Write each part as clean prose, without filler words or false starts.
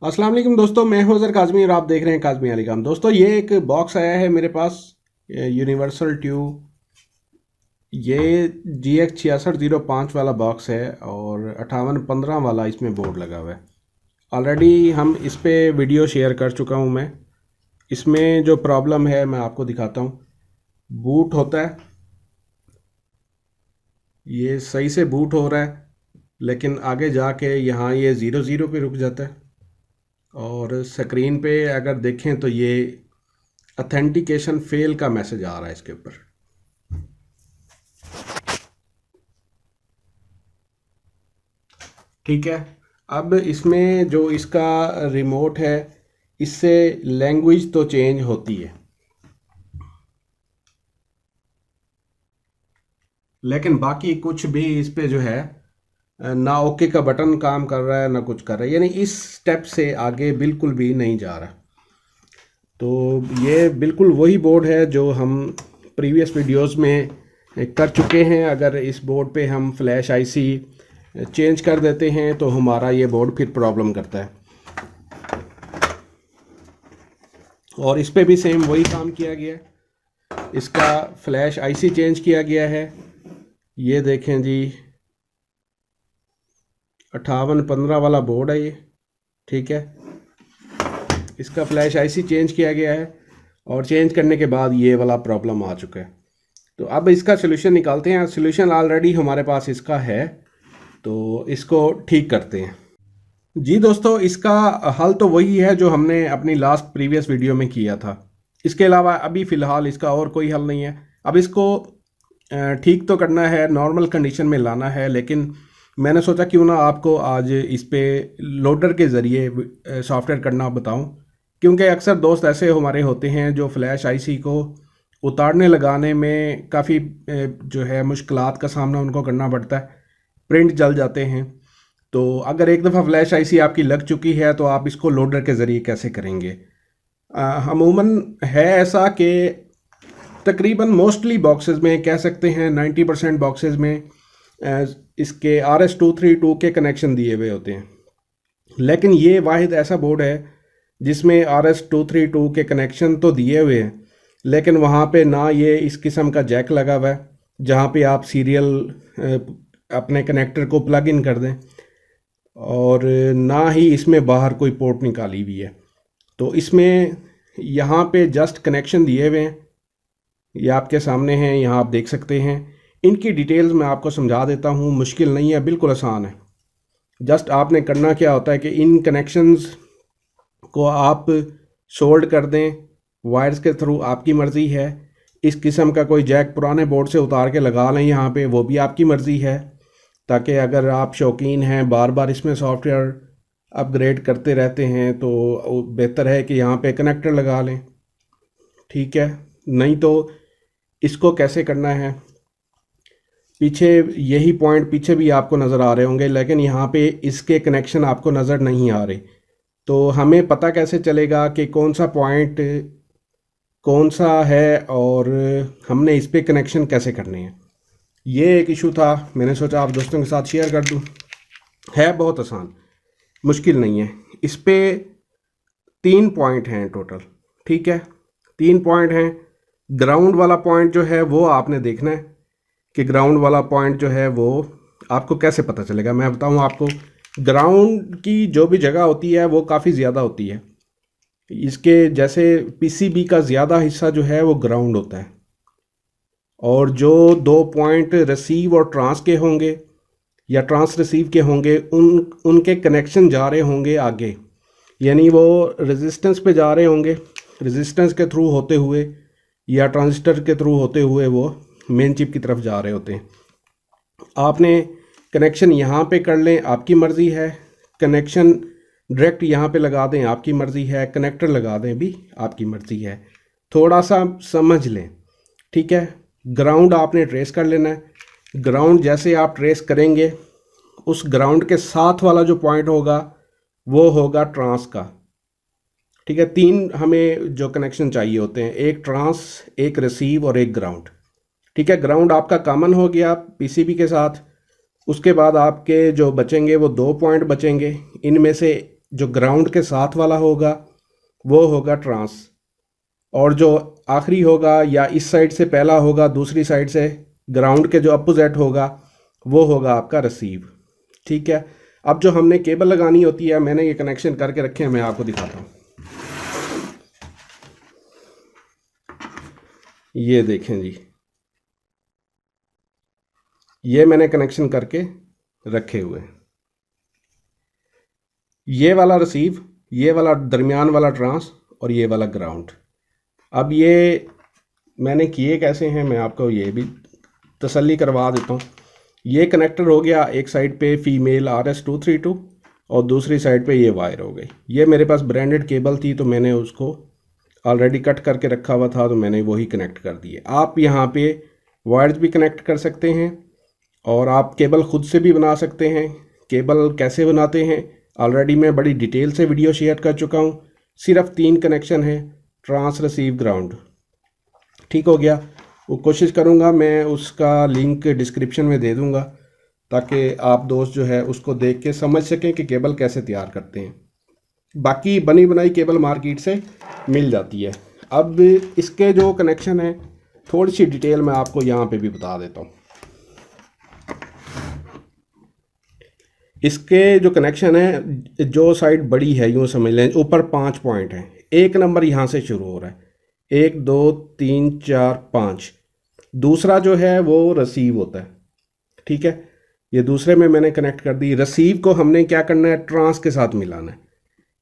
अस्सलाम वालेकुम दोस्तों, मैं हूं अज़हर काज़मी और आप देख रहे हैं काज़मी अली खान। दोस्तों, ये एक बॉक्स आया है मेरे पास, यूनिवर्सल ट्यूब। ये GX6605 वाला बॉक्स है और 5815 वाला इसमें बोर्ड लगा हुआ है। ऑलरेडी हम इस पे वीडियो शेयर कर चुका हूं मैं। इसमें जो प्रॉब्लम है मैं आपको दिखाता हूं। बूट होता है, ये सही से बूट हो रहा है, लेकिन आगे जाके यहाँ ये 00 पे रुक जाता है। और स्क्रीन पे अगर देखें तो ये अथेंटिकेशन फेल का मैसेज आ रहा है इसके ऊपर। ठीक है। अब इसमें जो इसका रिमोट है, इससे लैंग्वेज तो चेंज होती है, लेकिन बाकी कुछ भी इस पे जो है ना ओके का बटन काम कर रहा है ना कुछ कर रहा है, यानी इस स्टेप से आगे बिल्कुल भी नहीं जा रहा। तो ये बिल्कुल वही बोर्ड है जो हम प्रीवियस वीडियोस में कर चुके हैं। अगर इस बोर्ड पे हम फ्लैश आईसी चेंज कर देते हैं तो हमारा ये बोर्ड फिर प्रॉब्लम करता है। और इस पे भी सेम वही काम किया गया है, इसका फ्लैश आईसी चेंज किया गया है। ये देखें जी, 5815 वाला बोर्ड है ये। ठीक है, इसका फ्लैश आईसी चेंज किया गया है और चेंज करने के बाद ये वाला प्रॉब्लम आ चुका है। तो अब इसका सोल्यूशन निकालते हैं। सोल्यूशन ऑलरेडी हमारे पास इसका है, तो इसको ठीक करते हैं। जी दोस्तों, इसका हल तो वही है जो हमने अपनी लास्ट प्रीवियस वीडियो में किया था। इसके अलावा अभी फ़िलहाल इसका और कोई हल नहीं है। अब इसको ठीक तो करना है, नॉर्मल कंडीशन में लाना है, लेकिन मैंने सोचा क्यों ना आपको आज इस पे लोडर के ज़रिए सॉफ्टवेयर करना बताऊं, क्योंकि अक्सर दोस्त ऐसे हमारे होते हैं जो फ्लैश आईसी को उतारने लगाने में काफ़ी जो है मुश्किलात का सामना उनको करना पड़ता है, प्रिंट जल जाते हैं। तो अगर एक दफ़ा फ्लैश आईसी आपकी लग चुकी है तो आप इसको लोडर के ज़रिए कैसे करेंगे। अमूमन है ऐसा कि तकरीबन मोस्टली बॉक्सेस में, कह सकते हैं 90% बॉक्सेस में इसके RS232 के कनेक्शन दिए हुए होते हैं। लेकिन ये वाहिद ऐसा बोर्ड है जिसमें RS232 के कनेक्शन तो दिए हुए हैं, लेकिन वहाँ पे ना ये इस किस्म का जैक लगा हुआ है जहाँ पे आप सीरियल अपने कनेक्टर को प्लग इन कर दें, और ना ही इसमें बाहर कोई पोर्ट निकाली हुई है। तो इसमें यहाँ पे जस्ट कनेक्शन दिए हुए हैं, ये आपके सामने हैं, यहाँ आप देख सकते हैं। इनकी डिटेल्स मैं आपको समझा देता हूँ, मुश्किल नहीं है, बिल्कुल आसान है। जस्ट आपने करना क्या होता है कि इन कनेक्शंस को आप सोल्ड कर दें वायर्स के थ्रू, आपकी मर्ज़ी है। इस किस्म का कोई जैक पुराने बोर्ड से उतार के लगा लें यहाँ पे, वो भी आपकी मर्ज़ी है, ताकि अगर आप शौकीन हैं, बार बार इसमें सॉफ्टवेयर अपग्रेड करते रहते हैं, तो बेहतर है कि यहाँ पे कनेक्टर लगा लें। ठीक है, नहीं तो इसको कैसे करना है, पीछे यही पॉइंट पीछे भी आपको नज़र आ रहे होंगे, लेकिन यहाँ पे इसके कनेक्शन आपको नज़र नहीं आ रहे। तो हमें पता कैसे चलेगा कि कौन सा पॉइंट कौन सा है और हमने इस पे कनेक्शन कैसे करने हैं। ये एक इशू था, मैंने सोचा आप दोस्तों के साथ शेयर कर दूं। है बहुत आसान, मुश्किल नहीं है। इस पे 3 पॉइंट हैं टोटल। ठीक है, 3 पॉइंट हैं। ग्राउंड वाला पॉइंट जो है वो आपने देखना है कि ग्राउंड वाला पॉइंट जो है वो आपको कैसे पता चलेगा। मैं बताऊं आपको, ग्राउंड की जो भी जगह होती है वो काफ़ी ज़्यादा होती है। इसके जैसे पीसीबी का ज़्यादा हिस्सा जो है वो ग्राउंड होता है, और जो 2 पॉइंट रिसीव और ट्रांस के होंगे या ट्रांस रिसीव के होंगे, उनके कनेक्शन जा रहे होंगे आगे, यानी वो रेजिस्टेंस पे जा रहे होंगे, रेजिस्टेंस के थ्रू होते हुए या ट्रांजिस्टर के थ्रू होते हुए वो मेन चिप की तरफ जा रहे होते हैं। आपने कनेक्शन यहाँ पे कर लें, आपकी मर्ज़ी है। कनेक्शन डायरेक्ट यहाँ पे लगा दें, आपकी मर्ज़ी है। कनेक्टर लगा दें भी आपकी मर्ज़ी है। थोड़ा सा समझ लें। ठीक है, ग्राउंड आपने ट्रेस कर लेना है। ग्राउंड जैसे आप ट्रेस करेंगे, उस ग्राउंड के साथ वाला जो पॉइंट होगा वो होगा ट्रांस का। ठीक है, 3 हमें जो कनेक्शन चाहिए होते हैं, एक ट्रांस, एक रिसीव और एक ग्राउंड। ठीक है, ग्राउंड आपका कॉमन हो गया पीसीबी के साथ। उसके बाद आपके जो बचेंगे वो 2 पॉइंट बचेंगे। इनमें से जो ग्राउंड के साथ वाला होगा वो होगा ट्रांस, और जो आखिरी होगा या इस साइड से पहला होगा दूसरी साइड से ग्राउंड के जो अपोजिट होगा वो होगा आपका रिसीव। ठीक है, अब जो हमने केबल लगानी होती है, मैंने ये कनेक्शन करके रखे हैं, मैं आपको दिखाता हूँ। ये देखें जी, ये मैंने कनेक्शन करके रखे हुए हैं। ये वाला रिसीव, ये वाला दरमियान वाला ट्रांस और ये वाला ग्राउंड। अब ये मैंने किए कैसे हैं, मैं आपको ये भी तसल्ली करवा देता हूँ। ये कनेक्टर हो गया एक साइड पे फीमेल RS232 और दूसरी साइड पे ये वायर हो गई। ये मेरे पास ब्रांडेड केबल थी तो मैंने उसको ऑलरेडी कट करके रखा हुआ था, तो मैंने वही कनेक्ट कर दिए। आप यहाँ पे वायर्स भी कनेक्ट कर सकते हैं और आप केबल खुद से भी बना सकते हैं। केबल कैसे बनाते हैं ऑलरेडी मैं बड़ी डिटेल से वीडियो शेयर कर चुका हूँ। सिर्फ 3 कनेक्शन है, ट्रांस, रिसीव, ग्राउंड। ठीक हो गया। वो कोशिश करूँगा मैं उसका लिंक डिस्क्रिप्शन में दे दूँगा ताकि आप दोस्त जो है उसको देख के समझ सकें कि केबल कैसे तैयार करते हैं। बाकी बनी बनाई केबल मार्केट से मिल जाती है। अब इसके जो कनेक्शन है थोड़ी सी डिटेल मैं आपको यहाँ पे भी बता देता हूँ। इसके जो कनेक्शन है, जो साइड बड़ी है यूँ समझ लें, ऊपर 5 पॉइंट हैं। 1 नंबर यहाँ से शुरू हो रहा है, 1 2 3 4 5। दूसरा जो है वो रिसीव होता है। ठीक है, ये दूसरे में मैंने कनेक्ट कर दी। रिसीव को हमने क्या करना है, ट्रांस के साथ मिलाना है,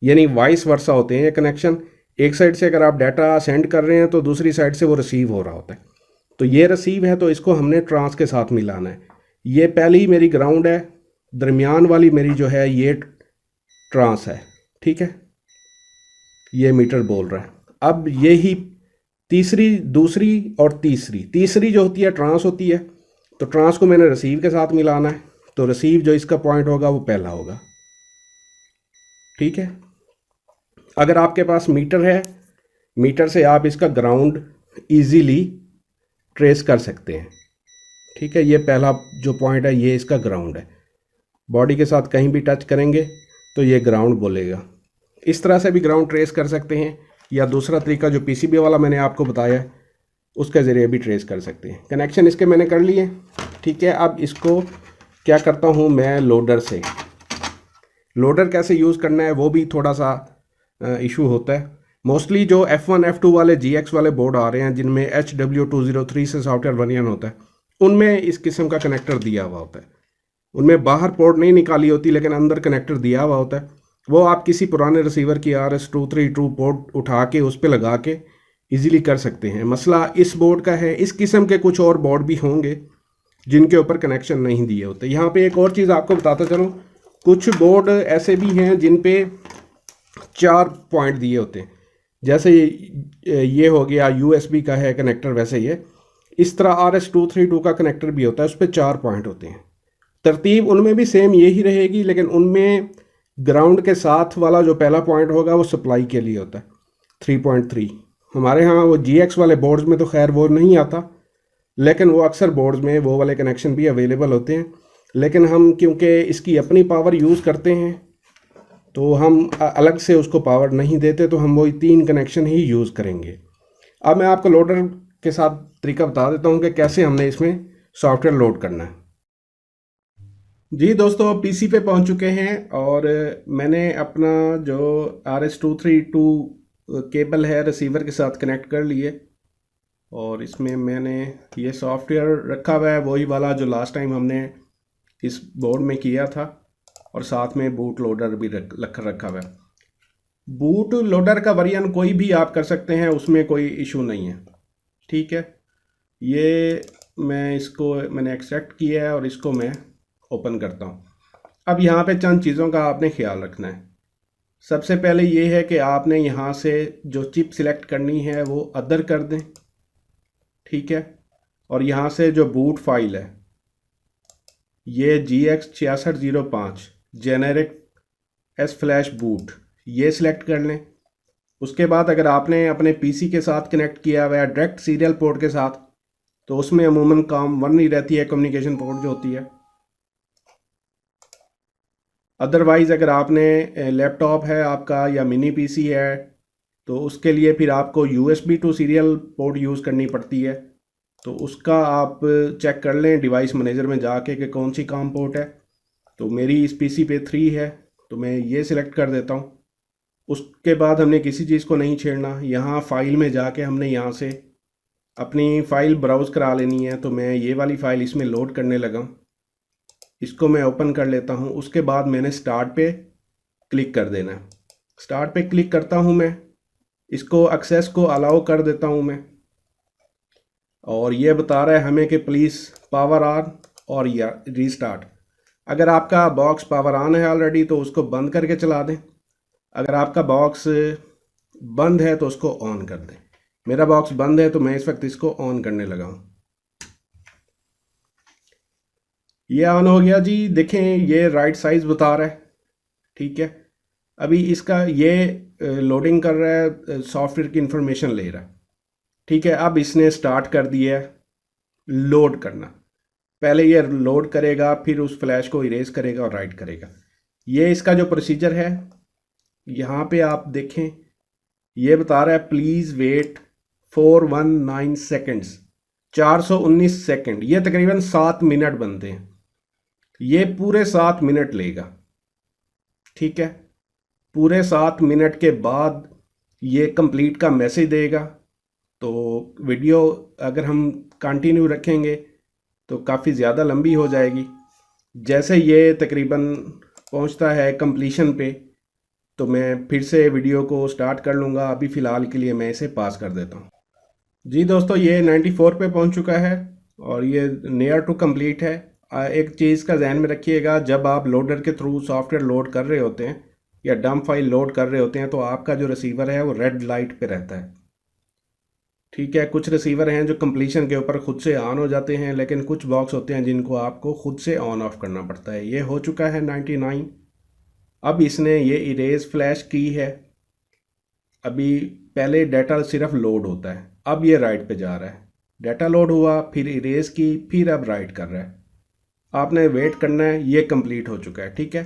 यानी वाइस वर्सा होते हैं ये कनेक्शन। एक साइड से अगर आप डाटा सेंड कर रहे हैं तो दूसरी साइड से वो रिसीव हो रहा होता है। तो ये रिसीव है तो इसको हमने ट्रांस के साथ मिलाना है। ये पहली मेरी ग्राउंड है, दरमियान वाली मेरी जो है ये ट्रांस है। ठीक है, ये मीटर बोल रहा है। अब ये ही तीसरी, दूसरी और तीसरी जो होती है ट्रांस होती है। तो ट्रांस को मैंने रिसीव के साथ मिलाना है, तो रिसीव जो इसका पॉइंट होगा वो पहला होगा। ठीक है, अगर आपके पास मीटर है, मीटर से आप इसका ग्राउंड इजीली ट्रेस कर सकते हैं। ठीक है, ये पहला जो पॉइंट है ये इसका ग्राउंड है। बॉडी के साथ कहीं भी टच करेंगे तो ये ग्राउंड बोलेगा। इस तरह से भी ग्राउंड ट्रेस कर सकते हैं, या दूसरा तरीका जो PCB वाला मैंने आपको बताया है उसके ज़रिए भी ट्रेस कर सकते हैं। कनेक्शन इसके मैंने कर लिए। ठीक है, अब इसको क्या करता हूँ मैं, लोडर से। लोडर कैसे यूज़ करना है वो भी थोड़ा सा इशू होता है। मोस्टली जो F1 F2 वाले GX वाले बोर्ड आ रहे हैं जिनमें HW203 से सॉफ्टवेयर वर्जन होता है, उनमें इस किस्म का कनेक्टर दिया हुआ होता है। उनमें बाहर पोर्ट नहीं निकाली होती लेकिन अंदर कनेक्टर दिया हुआ होता है। वो आप किसी पुराने रिसीवर की RS232 पोर्ट उठा के उस पर लगा के इजीली कर सकते हैं। मसला इस बोर्ड का है, इस किस्म के कुछ और बोर्ड भी होंगे जिनके ऊपर कनेक्शन नहीं दिए होते। यहाँ पे एक और चीज़ आपको बताता चलूँ, कुछ बोर्ड ऐसे भी हैं जिन पे 4 पॉइंट दिए होते हैं। जैसे ये हो गया USB का है कनेक्टर, वैसे ये इस तरह RS232 का कनेक्टर भी होता है, उस पर 4 पॉइंट होते हैं। तरतीब उनमें भी सेम यही रहेगी, लेकिन उनमें ग्राउंड के साथ वाला जो पहला पॉइंट होगा वो सप्लाई के लिए होता है 3.3। हमारे यहाँ वो GX वाले बोर्ड्स में तो खैर वो नहीं आता, लेकिन वो अक्सर बोर्ड्स में वो वाले कनेक्शन भी अवेलेबल होते हैं। लेकिन हम क्योंकि इसकी अपनी पावर यूज़ करते हैं तो हम अलग से उसको पावर नहीं देते, तो हम वही 3 कनेक्शन ही यूज़ करेंगे। अब मैं आपको लोडर के साथ तरीका बता देता हूँ कि कैसे हमने इसमें सॉफ्टवेयर लोड करना है। जी दोस्तों, PC पे पहुंच चुके हैं और मैंने अपना जो RS232 केबल है रिसीवर के साथ कनेक्ट कर लिए, और इसमें मैंने ये सॉफ्टवेयर रखा हुआ है वही वाला जो लास्ट टाइम हमने इस बोर्ड में किया था, और साथ में बूट लोडर भी रखा हुआ है। बूट लोडर का वर्जन कोई भी आप कर सकते हैं, उसमें कोई इशू नहीं है। ठीक है, ये मैंने एक्सट्रैक्ट किया है और इसको मैं ओपन करता हूँ। अब यहाँ पे चंद चीज़ों का आपने ख्याल रखना है। सबसे पहले ये है कि आपने यहाँ से जो चिप सिलेक्ट करनी है वो अदर कर दें। ठीक है, और यहाँ से जो बूट फाइल है ये GX6605 generic S flash boot, ये सिलेक्ट कर लें। उसके बाद अगर आपने अपने PC के साथ कनेक्ट किया हुआ है डायरेक्ट सीरियल पोर्ट के साथ, तो उसमें अमूमन काम 1 ही रहती है, कम्युनिकेशन पोर्ट जो होती है। अदरवाइज़ अगर आपने लैपटॉप है आपका या मिनी पीसी है तो उसके लिए फिर आपको USB to serial port use करनी पड़ती है। तो उसका आप चेक कर लें डिवाइस मैनेजर में जाके कि कौन सी काम पोर्ट है। तो मेरी इस पीसी पे 3 है तो मैं ये सिलेक्ट कर देता हूँ। उसके बाद हमने किसी चीज़ को नहीं छेड़ना। यहाँ फ़ाइल में जाके हमने यहाँ से अपनी फ़ाइल ब्राउज़ करा लेनी है। तो मैं ये वाली फ़ाइल इसमें लोड करने लगा, इसको मैं ओपन कर लेता हूँ। उसके बाद मैंने स्टार्ट पे क्लिक कर देना है। स्टार्ट पे क्लिक करता हूँ मैं, इसको एक्सेस को अलाउ कर देता हूँ मैं, और ये बता रहा है हमें कि प्लीज़ पावर ऑन और या रीस्टार्ट। अगर आपका बॉक्स पावर ऑन है ऑलरेडी तो उसको बंद करके चला दें, अगर आपका बॉक्स बंद है तो उसको ऑन कर दें। मेरा बॉक्स बंद है तो मैं इस वक्त इसको ऑन करने लगा हूँ। ये ऑन हो गया जी। देखें ये राइट साइज़ बता रहा है, ठीक है। अभी इसका ये लोडिंग कर रहा है, सॉफ्टवेयर की इंफॉर्मेशन ले रहा है, ठीक है। अब इसने स्टार्ट कर दिया है लोड करना। पहले ये लोड करेगा, फिर उस फ्लैश को इरेज करेगा और राइट करेगा। ये इसका जो प्रोसीजर है, यहाँ पे आप देखें ये बता रहा है प्लीज़ वेट 419 सेकेंड्स, 419 सेकेंड। ये तकरीबन 7 मिनट बनते हैं। ये पूरे 7 मिनट लेगा, ठीक है। पूरे 7 मिनट के बाद ये कंप्लीट का मैसेज देगा। तो वीडियो अगर हम कंटिन्यू रखेंगे तो काफ़ी ज़्यादा लंबी हो जाएगी। जैसे ये तकरीबन पहुंचता है कंप्लीशन पे तो मैं फिर से वीडियो को स्टार्ट कर लूँगा। अभी फ़िलहाल के लिए मैं इसे पास कर देता हूँ। जी दोस्तों, ये 94 पे पहुंच चुका है और ये नियर टू कंप्लीट है। एक चीज़ का ध्यान में रखिएगा, जब आप लोडर के थ्रू सॉफ्टवेयर लोड कर रहे होते हैं या डंप फाइल लोड कर रहे होते हैं तो आपका जो रिसीवर है वो रेड लाइट पे रहता है, ठीक है। कुछ रिसीवर हैं जो कंप्लीशन के ऊपर खुद से ऑन हो जाते हैं, लेकिन कुछ बॉक्स होते हैं जिनको आपको खुद से ऑन ऑफ करना पड़ता है। ये हो चुका है 99। अब इसने ये इरेज फ्लैश की है। अभी पहले डाटा सिर्फ लोड होता है, अब ये राइट पे जा रहा है। डाटा लोड हुआ, फिर इरेज की, फिर अब राइट कर रहा है। आपने वेट करना है, ये कंप्लीट हो चुका है, ठीक है।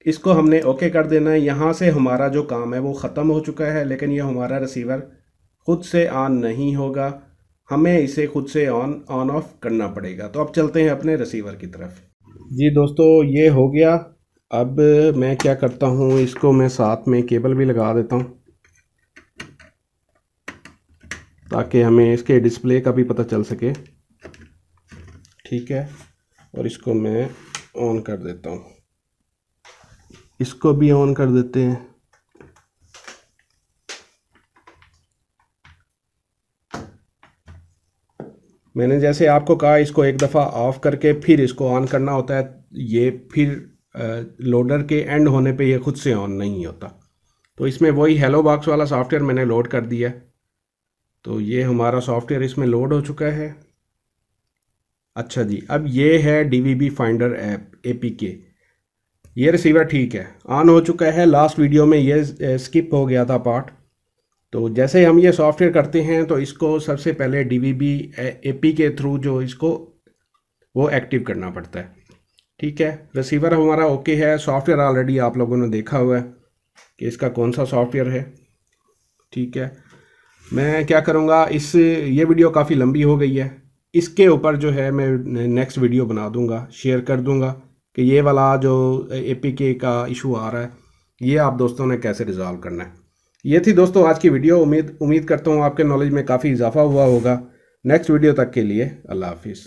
इसको हमने ओके कर देना है। यहाँ से हमारा जो काम है वो ख़त्म हो चुका है, लेकिन ये हमारा रिसीवर खुद से ऑन नहीं होगा, हमें इसे खुद से ऑन ऑफ करना पड़ेगा। तो अब चलते हैं अपने रिसीवर की तरफ। जी दोस्तों, ये हो गया। अब मैं क्या करता हूँ, इसको मैं साथ में केबल भी लगा देता हूँ ताकि हमें इसके डिस्प्ले का भी पता चल सके, ठीक है। और इसको मैं ऑन कर देता हूँ, इसको भी ऑन कर देते हैं। मैंने जैसे आपको कहा इसको एक दफ़ा ऑफ़ करके फिर इसको ऑन करना होता है। ये फिर लोडर के एंड होने पे ये खुद से ऑन नहीं होता। तो इसमें वही हेलो बॉक्स वाला सॉफ्टवेयर मैंने लोड कर दिया। तो ये हमारा सॉफ्टवेयर इसमें लोड हो चुका है। अच्छा जी, अब ये है DVB फाइंडर ऐप APK। ये रिसीवर ठीक है, ऑन हो चुका है। लास्ट वीडियो में ये स्किप हो गया था पार्ट। तो जैसे हम ये सॉफ्टवेयर करते हैं तो इसको सबसे पहले DVB AP के थ्रू जो इसको वो एक्टिव करना पड़ता है, ठीक है। रिसीवर हमारा ओके है। सॉफ्टवेयर ऑलरेडी आप लोगों ने देखा हुआ है कि इसका कौन सा सॉफ्टवेयर है, ठीक है। मैं क्या करूँगा, ये वीडियो काफ़ी लंबी हो गई है, इसके ऊपर जो है मैं नेक्स्ट वीडियो बना दूँगा, शेयर कर दूँगा कि ये वाला जो APK का इशू आ रहा है ये आप दोस्तों ने कैसे रिजॉल्व करना है। ये थी दोस्तों आज की वीडियो। उम्मीद करता हूँ आपके नॉलेज में काफ़ी इजाफा हुआ होगा। नेक्स्ट वीडियो तक के लिए अल्लाह हाफिज़।